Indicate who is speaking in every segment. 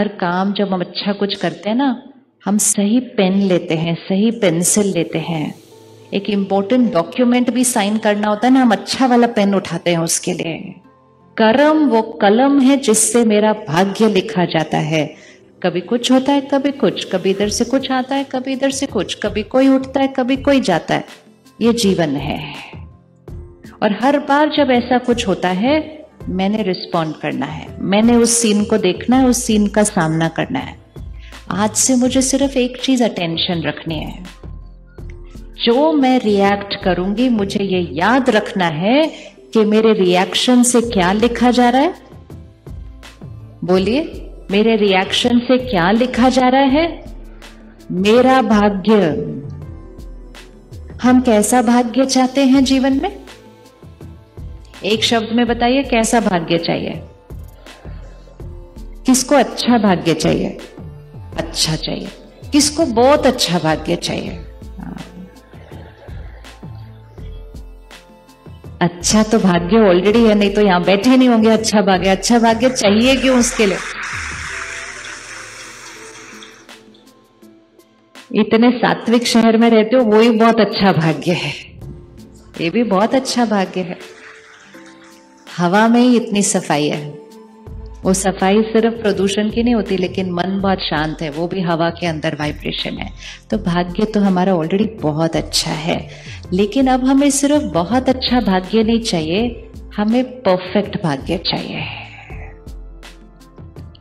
Speaker 1: हर काम जब हम अच्छा कुछ करते हैं ना, हम सही पेन लेते हैं, सही पेंसिल लेते हैं, एक इम्पोर्टेंट डॉक्यूमेंट भी साइन करना होता है ना, हम अच्छा वाला पेन उठाते हैं उसके लिए। कर्म वो कलम है जिससे मेरा भाग्य लिखा जाता है। कभी कुछ होता है, कभी कुछ, कभी इधर से कुछ आता है, कभी इधर से कुछ, कभी कोई उठता है, कभी कोई जाता है। ये जीवन है। और हर बार जब ऐसा कुछ होता है, मैंने रिस्पॉन्ड करना है, मैंने उस सीन को देखना है, उस सीन का सामना करना है। आज से मुझे सिर्फ एक चीज अटेंशन रखनी है, जो मैं रिएक्ट करूंगी मुझे ये याद रखना है कि मेरे रिएक्शन से क्या लिखा जा रहा है। बोलिए, मेरे रिएक्शन से क्या लिखा जा रहा है? मेरा भाग्य। हम कैसा भाग्य चाहते हैं जीवन में? एक शब्द में बताइए, कैसा भाग्य चाहिए? किसको अच्छा भाग्य चाहिए? अच्छा चाहिए। किसको बहुत अच्छा भाग्य चाहिए? अच्छा तो भाग्य ऑलरेडी है, नहीं तो यहां बैठे नहीं होंगे। अच्छा भाग्य, अच्छा भाग्य चाहिए क्यों उसके लिए? इतने सात्विक शहर में रहते हो, वो ही बहुत अच्छा भाग्य है। ये भी बहुत अच्छा भाग्य है। हवा में ही इतनी सफाई है। वो सफाई सिर्फ प्रदूषण की नहीं होती, लेकिन मन बहुत शांत है, वो भी हवा के अंदर वाइब्रेशन है। तो भाग्य तो हमारा ऑलरेडी बहुत अच्छा है। लेकिन अब हमें सिर्फ बहुत अच्छा भाग्य नहीं चाहिए, हमें परफेक्ट भाग्य चाहिए।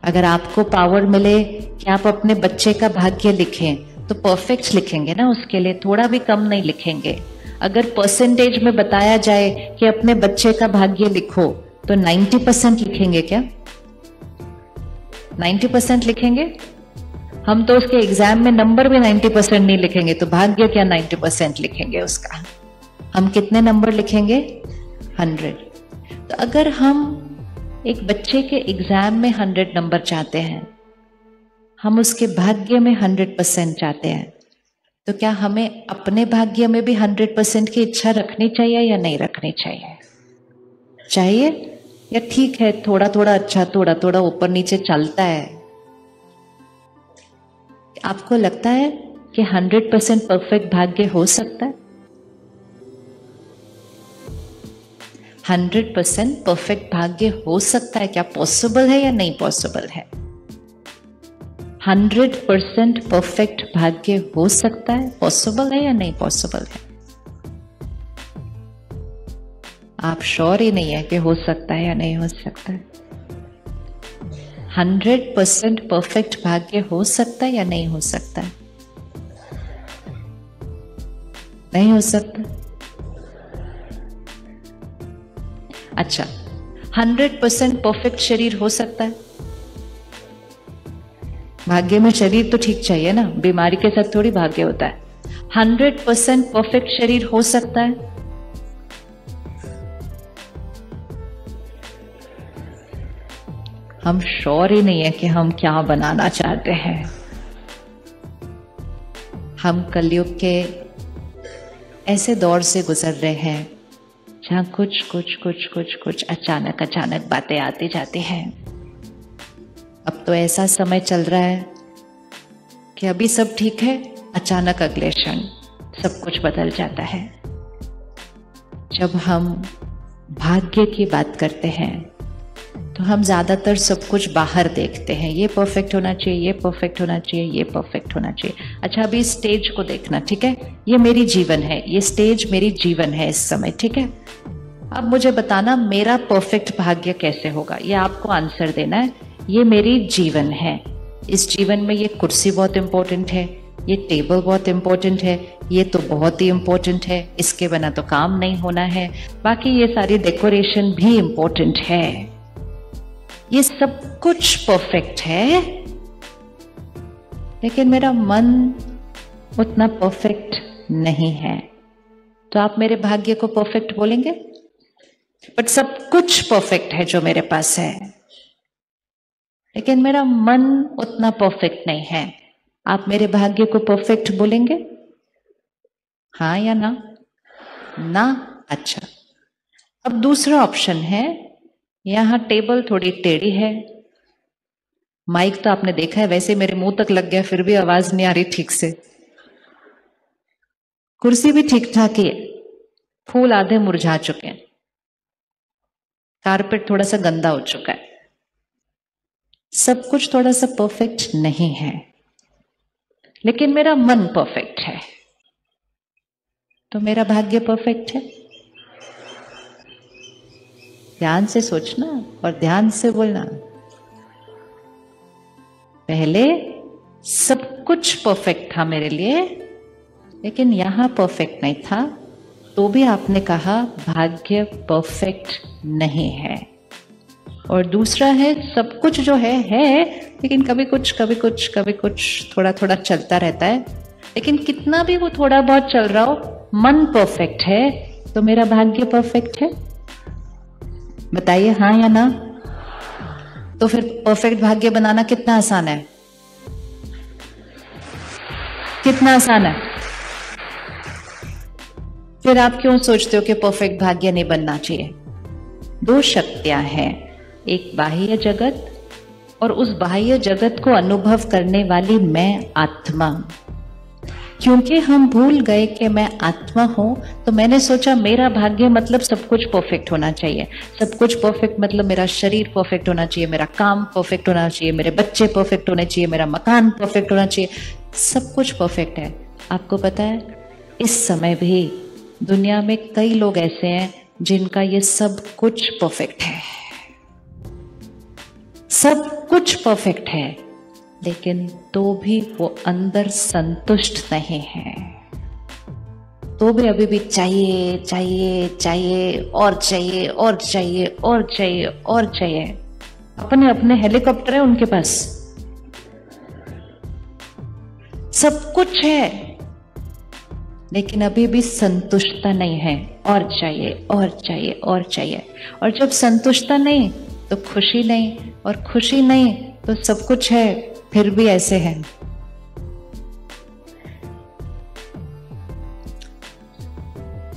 Speaker 1: अगर आपको पावर मिले कि आप अपने बच्चे का भाग्य लिखें, तो परफेक्ट लिखेंगे ना, उसके लिए थोड़ा भी कम नहीं लिखेंगे। अगर परसेंटेज में बताया जाए कि अपने बच्चे का भाग्य लिखो, तो 90% लिखेंगे क्या? 90% लिखेंगे? हम तो उसके एग्जाम में नंबर भी 90% नहीं लिखेंगे, तो भाग्य क्या 90% लिखेंगे उसका? हम कितने नंबर लिखेंगे? 100। तो अगर हम एक बच्चे के एग्जाम में 100 नंबर चाहते हैं, हम उसके भाग्य में 100% चाहते हैं, तो क्या हमें अपने भाग्य में भी 100% की इच्छा रखनी चाहिए या नहीं रखनी चाहिए? चाहिए? या ठीक है, थोड़ा थोड़ा अच्छा, थोड़ा थोड़ा ऊपर नीचे चलता है? आपको लगता है कि 100% परफेक्ट भाग्य हो सकता है? 100% परफेक्ट भाग्य हो सकता है क्या? पॉसिबल है या नहीं पॉसिबल है? 100% परफेक्ट भाग्य हो सकता है, पॉसिबल है या नहीं पॉसिबल है? आप श्योर ही नहीं है कि हो सकता है या नहीं हो सकता है? 100% परफेक्ट भाग्य हो सकता है या नहीं हो सकता है? नहीं हो सकता। अच्छा, 100% परफेक्ट शरीर हो सकता है? भाग्य में शरीर तो ठीक चाहिए ना, बीमारी के साथ थोड़ी भाग्य होता है। 100% परफेक्ट शरीर हो सकता है? हम श्योर ही नहीं है कि हम क्या बनाना चाहते हैं। हम कलयुग के ऐसे दौर से गुजर रहे हैं जहां कुछ अचानक अचानक बातें आती जाती हैं। अब तो ऐसा समय चल रहा है कि अभी सब ठीक है, अचानक अगले क्षण सब कुछ बदल जाता है। जब हम भाग्य की बात करते हैं तो हम ज्यादातर सब कुछ बाहर देखते हैं, ये परफेक्ट होना चाहिए, ये परफेक्ट होना चाहिए, ये परफेक्ट होना चाहिए। अच्छा, अभी स्टेज को देखना, ठीक है? ये मेरी जीवन है, ये स्टेज मेरी जीवन है इस समय, ठीक है? अब मुझे बताना मेरा परफेक्ट भाग्य कैसे होगा, ये आपको आंसर देना है। ये मेरी जीवन है, इस जीवन में ये कुर्सी बहुत इंपॉर्टेंट है, ये टेबल बहुत इंपॉर्टेंट है, ये तो बहुत ही इंपॉर्टेंट है, इसके बिना तो काम नहीं होना है, बाकी ये सारी डेकोरेशन भी इंपॉर्टेंट है, ये सब कुछ परफेक्ट है। लेकिन मेरा मन उतना परफेक्ट नहीं है, तो आप मेरे भाग्य को परफेक्ट बोलेंगे? बट सब कुछ परफेक्ट है जो मेरे पास है, लेकिन मेरा मन उतना परफेक्ट नहीं है, आप मेरे भाग्य को परफेक्ट बोलेंगे? हाँ या ना? ना? अच्छा, अब दूसरा ऑप्शन है, यहां टेबल थोड़ी टेढ़ी है, माइक तो आपने देखा है, वैसे मेरे मुंह तक लग गया फिर भी आवाज नहीं आ रही ठीक से। कुर्सी भी ठीक ठाक ही है, फूल आधे मुरझा चुके हैं, कारपेट थोड़ा सा गंदा हो चुका है, सब कुछ थोड़ा सा परफेक्ट नहीं है, लेकिन मेरा मन परफेक्ट है, तो मेरा भाग्य परफेक्ट है। ध्यान से सोचना और ध्यान से बोलना। पहले सब कुछ परफेक्ट था मेरे लिए, लेकिन यहां परफेक्ट नहीं था, तो भी आपने कहा भाग्य परफेक्ट नहीं है। और दूसरा है सब कुछ जो है लेकिन कभी कुछ थोड़ा थोड़ा चलता रहता है, लेकिन कितना भी वो थोड़ा बहुत चल रहा हो, मन परफेक्ट है, तो मेरा भाग्य परफेक्ट है। बताइए हाँ या ना। तो फिर परफेक्ट भाग्य बनाना कितना आसान है, कितना आसान है। फिर आप क्यों सोचते हो कि परफेक्ट भाग्य नहीं बनना चाहिए? दो शक्तियां हैं, एक बाह्य जगत और उस बाह्य जगत को अनुभव करने वाली मैं आत्मा। क्योंकि हम भूल गए कि मैं आत्मा हूं, तो मैंने सोचा मेरा भाग्य मतलब सब कुछ परफेक्ट होना चाहिए। सब कुछ परफेक्ट मतलब मेरा शरीर परफेक्ट होना चाहिए, मेरा काम परफेक्ट होना चाहिए, मेरे बच्चे परफेक्ट होने चाहिए, मेरा मकान परफेक्ट होना चाहिए, सब कुछ परफेक्ट है। आपको पता है इस समय भी दुनिया में कई लोग ऐसे हैं जिनका ये सब कुछ परफेक्ट है, सब कुछ परफेक्ट है, लेकिन तो भी वो अंदर संतुष्ट नहीं है। तो भी अभी भी चाहिए चाहिए चाहिए और चाहिए और चाहिए और चाहिए और चाहिए। अपने अपने हेलीकॉप्टर है उनके पास, सब कुछ है, लेकिन अभी भी संतुष्टता नहीं है, और चाहिए और चाहिए और चाहिए। और जब संतुष्टता नहीं तो खुशी नहीं, और खुशी नहीं तो सब कुछ है फिर भी ऐसे है।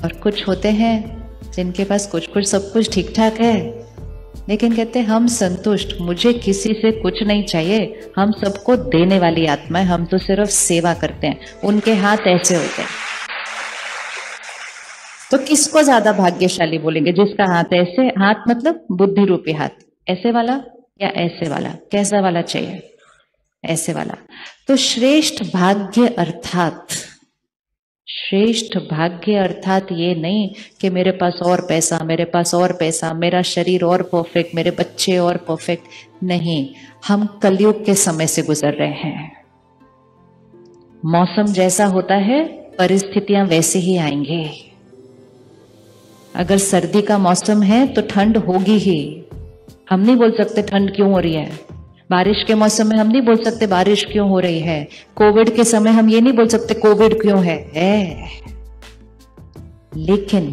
Speaker 1: और कुछ होते हैं जिनके पास कुछ कुछ सब कुछ ठीक ठाक है, लेकिन कहते हैं हम संतुष्ट, मुझे किसी से कुछ नहीं चाहिए, हम सबको देने वाली आत्मा है, हम तो सिर्फ सेवा करते हैं। उनके हाथ ऐसे होते हैं। तो किसको ज्यादा भाग्यशाली बोलेंगे? जिसका हाथ ऐसे, हाथ मतलब बुद्धि रूपी हाथ, ऐसे वाला या ऐसे वाला? कैसा वाला चाहिए? ऐसे वाला। तो श्रेष्ठ भाग्य अर्थात, श्रेष्ठ भाग्य अर्थात ये नहीं कि मेरे पास और पैसा, मेरे पास और पैसा, मेरा शरीर और परफेक्ट, मेरे बच्चे और परफेक्ट। नहीं, हम कलयुग के समय से गुजर रहे हैं। मौसम जैसा होता है परिस्थितियां वैसे ही आएंगे। अगर सर्दी का मौसम है तो ठंड होगी ही, हम नहीं बोल सकते ठंड क्यों हो रही है। बारिश के मौसम में हम नहीं बोल सकते बारिश क्यों हो रही है। कोविड के समय हम ये नहीं बोल सकते कोविड क्यों है। लेकिन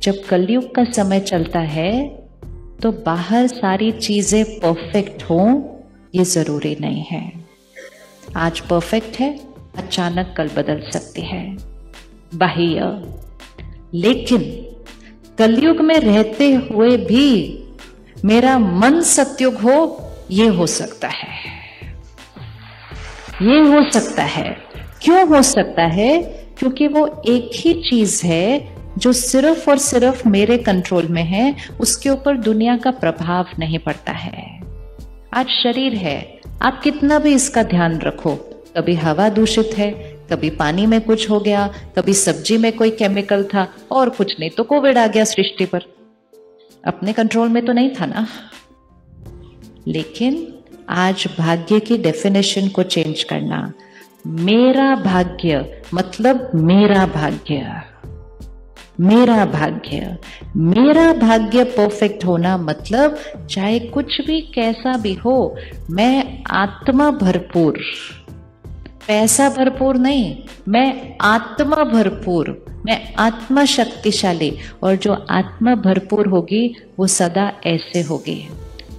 Speaker 1: जब कलयुग का समय चलता है तो बाहर सारी चीजें परफेक्ट हो ये जरूरी नहीं है। आज परफेक्ट है, अचानक कल बदल सकती है बाह्य। लेकिन कलयुग में रहते हुए भी मेरा मन सत्युग हो, ये हो सकता है, ये हो सकता है। क्यों हो सकता है? क्योंकि वो एक ही चीज है जो सिर्फ और सिर्फ मेरे कंट्रोल में है, उसके ऊपर दुनिया का प्रभाव नहीं पड़ता है। आज शरीर है, आप कितना भी इसका ध्यान रखो, कभी हवा दूषित है, कभी पानी में कुछ हो गया, कभी सब्जी में कोई केमिकल था, और कुछ नहीं तो कोविड आ गया सृष्टि पर। अपने कंट्रोल में तो नहीं था ना। लेकिन आज भाग्य की डेफिनेशन को चेंज करना, मेरा भाग्य मतलब मेरा भाग्य, मेरा भाग्य, मेरा भाग्य परफेक्ट होना मतलब चाहे कुछ भी कैसा भी हो, मैं आत्मा भरपूर, पैसा भरपूर नहीं, मैं आत्मा भरपूर, मैं आत्मा शक्तिशाली। और जो आत्मा भरपूर होगी वो सदा ऐसे होगी।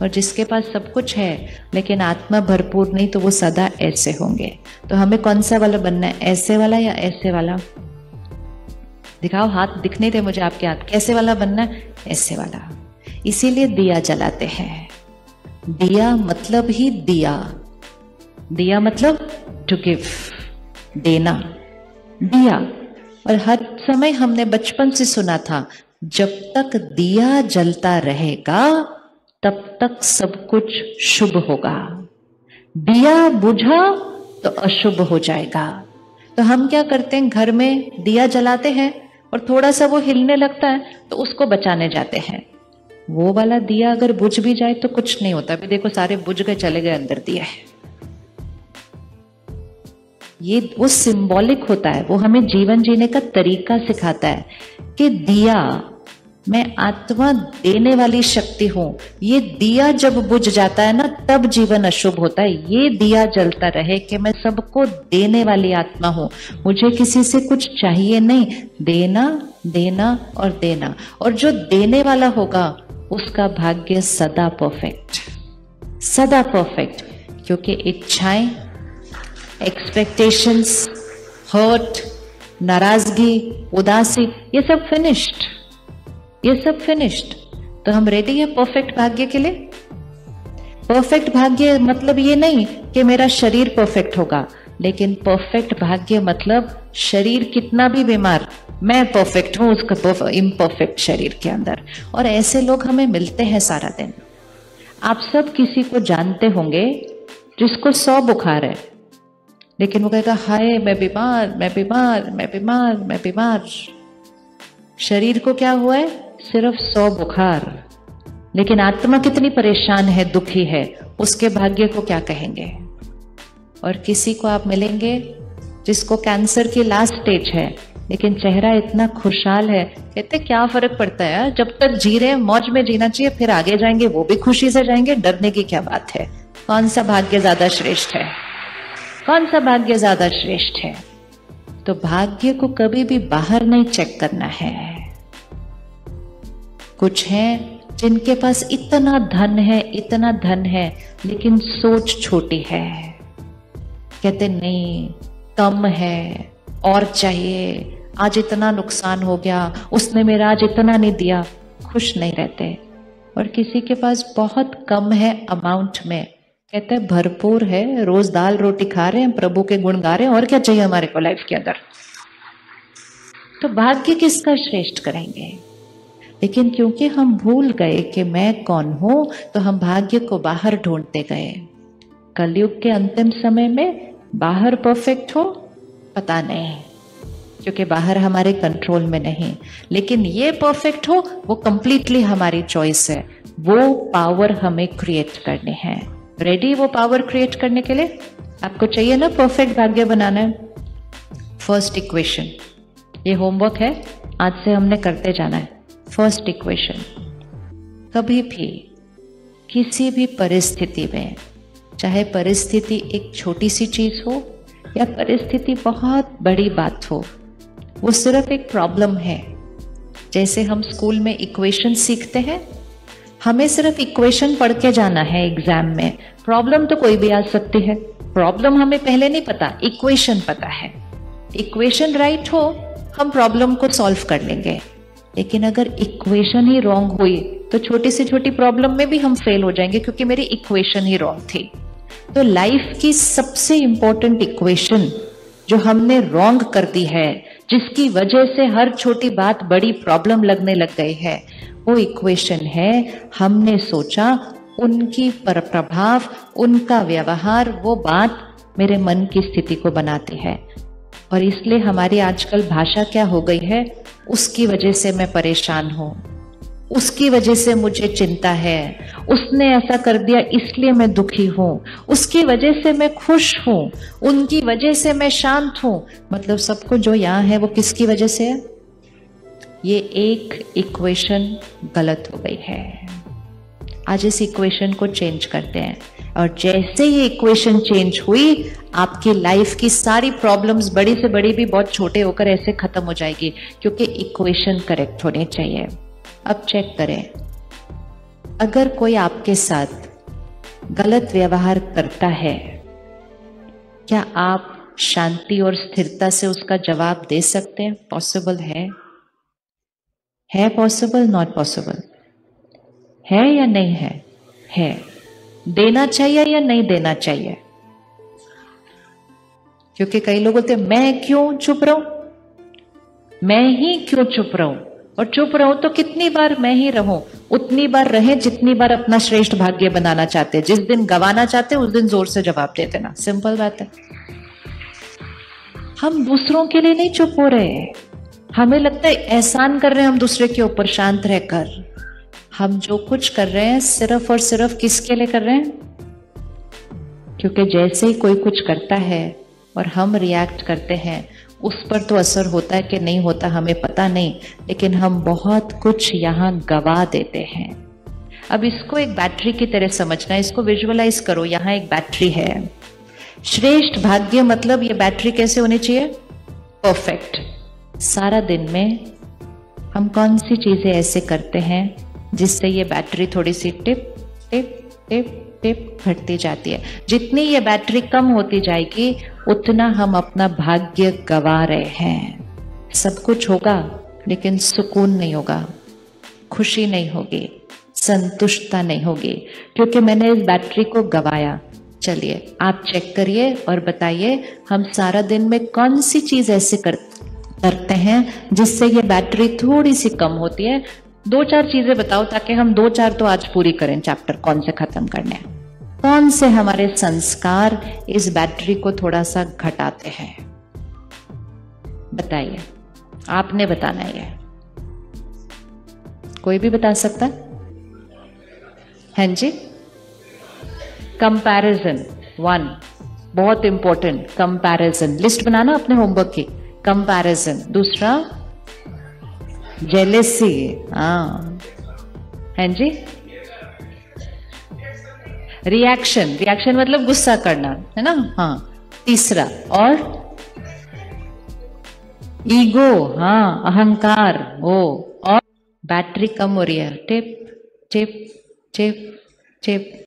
Speaker 1: और जिसके पास सब कुछ है लेकिन आत्मा भरपूर नहीं, तो वो सदा ऐसे होंगे। तो हमें कौन सा वाला बनना है, ऐसे वाला या ऐसे वाला? दिखाओ, हाथ दिख नहीं थे मुझे आपके हाथ। कैसे वाला बनना है? ऐसे वाला। इसीलिए दिया जलाते हैं, दिया मतलब ही दिया, दिया मतलब टू गिव, देना, दिया। और हर समय हमने बचपन से सुना था, जब तक दिया जलता रहेगा तब तक सब कुछ शुभ होगा, दिया बुझा तो अशुभ हो जाएगा। तो हम क्या करते हैं, घर में दिया जलाते हैं और थोड़ा सा वो हिलने लगता है तो उसको बचाने जाते हैं। वो वाला दिया अगर बुझ भी जाए तो कुछ नहीं होता, अभी देखो सारे बुझ गए, चले गए, अंदर दिया है। ये वो सिंबॉलिक होता है, वो हमें जीवन जीने का तरीका सिखाता है कि दिया, मैं आत्मा देने वाली शक्ति हूं। ये दिया जब बुझ जाता है ना तब जीवन अशुभ होता है। ये दिया जलता रहे कि मैं सबको देने वाली आत्मा हूं, मुझे किसी से कुछ चाहिए नहीं, देना देना और देना। और जो देने वाला होगा उसका भाग्य सदा परफेक्ट, सदा परफेक्ट। क्योंकि इच्छाएं, एक्सपेक्टेशंस, हर्ट, नाराजगी, उदासी, ये सब फिनिश्ड, ये सब फिनिश्ड। तो हम रेडी है परफेक्ट भाग्य के लिए। परफेक्ट भाग्य मतलब ये नहीं कि मेरा शरीर परफेक्ट होगा, लेकिन परफेक्ट भाग्य मतलब शरीर कितना भी बीमार, मैं परफेक्ट हूं उसका इम्परफेक्ट शरीर के अंदर। और ऐसे लोग हमें मिलते हैं सारा दिन। आप सब किसी को जानते होंगे जिसको 100 बुखार है, लेकिन वो कहेगा हाय मैं बीमार, मैं बीमार, मैं बीमार, मैं बीमार। शरीर को क्या हुआ है, सिर्फ 100 बुखार, लेकिन आत्मा कितनी परेशान है, दुखी है, उसके भाग्य को क्या कहेंगे। और किसी को आप मिलेंगे जिसको कैंसर की लास्ट स्टेज है, लेकिन चेहरा इतना खुशहाल है, कहते क्या फर्क पड़ता है, जब तक जी रहे हैं मौज में जीना चाहिए, फिर आगे जाएंगे वो भी खुशी से जाएंगे, डरने की क्या बात है। कौन सा भाग्य ज्यादा श्रेष्ठ है, कौन सा भाग्य ज्यादा श्रेष्ठ है। तो भाग्य को कभी भी बाहर नहीं चेक करना है। कुछ हैं जिनके पास इतना धन है, इतना धन है, लेकिन सोच छोटी है, कहते नहीं कम है और चाहिए, आज इतना नुकसान हो गया, उसने मेरा आज इतना नहीं दिया, खुश नहीं रहते। और किसी के पास बहुत कम है अमाउंट में, कहते हैं भरपूर है, रोज दाल रोटी खा रहे हैं, प्रभु के गुण गा रहे हैं, और क्या चाहिए हमारे को लाइफ के अंदर। तो भाग्य किसका श्रेष्ठ करेंगे। लेकिन क्योंकि हम भूल गए कि मैं कौन हूं, तो हम भाग्य को बाहर ढूंढते गए। कलयुग के अंतिम समय में बाहर परफेक्ट हो पता नहीं, क्योंकि बाहर हमारे कंट्रोल में नहीं, लेकिन ये परफेक्ट हो वो कंप्लीटली हमारी चॉइस है। वो पावर हमें क्रिएट करने हैं। रेडी वो पावर क्रिएट करने के लिए? आपको चाहिए ना परफेक्ट भाग्य बनाना है। फर्स्ट इक्वेशन, ये होमवर्क है, आज से हमने करते जाना है। फर्स्ट इक्वेशन, कभी भी किसी भी परिस्थिति में, चाहे परिस्थिति एक छोटी सी चीज हो या परिस्थिति बहुत बड़ी बात हो, वो सिर्फ एक प्रॉब्लम है। जैसे हम स्कूल में इक्वेशन सीखते हैं, हमें सिर्फ इक्वेशन पढ़ के जाना है एग्जाम में, प्रॉब्लम तो कोई भी आ सकती है। प्रॉब्लम हमें पहले नहीं पता, इक्वेशन पता है। इक्वेशन राइट हो हम प्रॉब्लम को सॉल्व कर लेंगे, लेकिन अगर इक्वेशन ही रॉन्ग हुई तो छोटी से छोटी प्रॉब्लम में भी हम फेल हो जाएंगे, क्योंकि मेरी इक्वेशन ही रॉन्ग थी। तो लाइफ की सबसे इंपॉर्टेंट इक्वेशन जो हमने रॉन्ग कर दी है, जिसकी वजह से हर छोटी बात बड़ी प्रॉब्लम लगने लग गई है, वो इक्वेशन है हमने सोचा उनकी प्रभाव, उनका व्यवहार, वो बात मेरे मन की स्थिति को बनाती है। और इसलिए हमारी आजकल भाषा क्या हो गई है, उसकी वजह से मैं परेशान हूं, उसकी वजह से मुझे चिंता है, उसने ऐसा कर दिया इसलिए मैं दुखी हूं, उसकी वजह से मैं खुश हूं, उनकी वजह से मैं शांत हूं। मतलब सबको जो यहाँ है वो किसकी वजह से है? ये एक इक्वेशन गलत हो गई है। आज इस इक्वेशन को चेंज करते हैं, और जैसे ये इक्वेशन चेंज हुई, आपकी लाइफ की सारी प्रॉब्लम्स, बड़ी से बड़ी भी बहुत छोटे होकर ऐसे खत्म हो जाएगी, क्योंकि इक्वेशन करेक्ट होनी चाहिए। अब चेक करें, अगर कोई आपके साथ गलत व्यवहार करता है, क्या आप शांति और स्थिरता से उसका जवाब दे सकते हैं? पॉसिबल है? है पॉसिबल? Not possible? है या नहीं है? है। देना चाहिए या नहीं देना चाहिए? क्योंकि कई लोग बोलते हैं मैं क्यों चुप रहूं, मैं ही क्यों चुप रहूं, और चुप रहूं तो कितनी बार मैं ही रहूं, उतनी बार रहें जितनी बार अपना श्रेष्ठ भाग्य बनाना चाहते हैं। जिस दिन गंवाना चाहते हैं उस दिन जोर से जवाब दे देना, सिंपल बात है। हम दूसरों के लिए नहीं चुप हो रहे, हमें लगता है एहसान कर रहे हैं हम दूसरे के ऊपर शांत रहकर। हम जो कुछ कर रहे हैं सिर्फ और सिर्फ किसके लिए कर रहे हैं? क्योंकि जैसे ही कोई कुछ करता है और हम रिएक्ट करते हैं, उस पर तो असर होता है कि नहीं होता हमें पता नहीं, लेकिन हम बहुत कुछ यहाँ गवा देते हैं। अब इसको एक बैटरी की तरह समझना, इसको विजुअलाइज करो। यहाँ एक बैटरी है, श्रेष्ठ भाग्य मतलब ये बैटरी कैसे होनी चाहिए? परफेक्ट। सारा दिन में हम कौन सी चीजें ऐसे करते हैं जिससे ये बैटरी थोड़ी सी टिप टिप टिप टिप घटती जाती है? जितनी ये बैटरी कम होती जाएगी उतना हम अपना भाग्य गवा रहे हैं। सब कुछ होगा लेकिन सुकून नहीं होगा, खुशी नहीं होगी, संतुष्टता नहीं होगी, क्योंकि मैंने इस बैटरी को गवाया। चलिए आप चेक करिए और बताइए, हम सारा दिन में कौन सी चीज ऐसे करते हैं जिससे ये बैटरी थोड़ी सी कम होती है? 2-4 चीजें बताओ ताकि हम 2-4 तो आज पूरी करें। चैप्टर कौन से खत्म करने हैं? कौन से हमारे संस्कार इस बैटरी को थोड़ा सा घटाते हैं? बताइए, आपने बताना है। कोई भी बता सकता है? हाँ जी। कंपैरिजन 1, बहुत इंपॉर्टेंट। कंपैरिजन लिस्ट बनाना अपने होमवर्क की। कंपैरिजन। दूसरा जेलेसी। हाँ जी। रिएक्शन, रिएक्शन मतलब गुस्सा करना, है ना? हाँ। तीसरा और ईगो, हाँ अहंकार, वो। और बैटरी कम हो रही है, टिप टिप टिप टिप।